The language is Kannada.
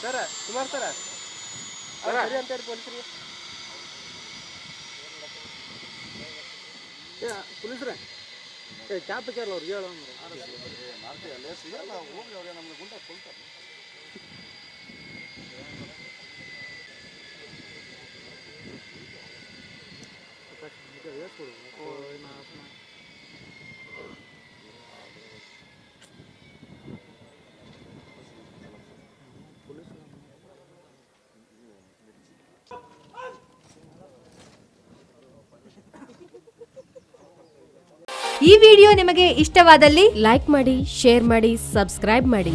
ಸರ ಕುಮಾರ್ ಸರ ಸರಿ ಅಂತ ಹೇಳಿ ಪೊಲೀಸರಿಗೆ ಪೊಲೀಸ್ರೆ ಕ್ಯಾಪ್ ಕೇಳಲ್ಲ ಅವ್ರಿಗೆ ಹೇಳೋ ಹೋಗಿ ಅವ್ರಿಗೆ ನಮ್ಗೆ ಗುಂಡ ಕೊಡ್ತಾರೆ ಈ ವಿಡಿಯೋ ನಿಮಗೆ ಇಷ್ಟವಾದಲ್ಲಿ ಲೈಕ್ ಮಾಡಿ, ಶೇರ್ ಮಾಡಿ, ಸಬ್ಸ್ಕ್ರೈಬ್ ಮಾಡಿ.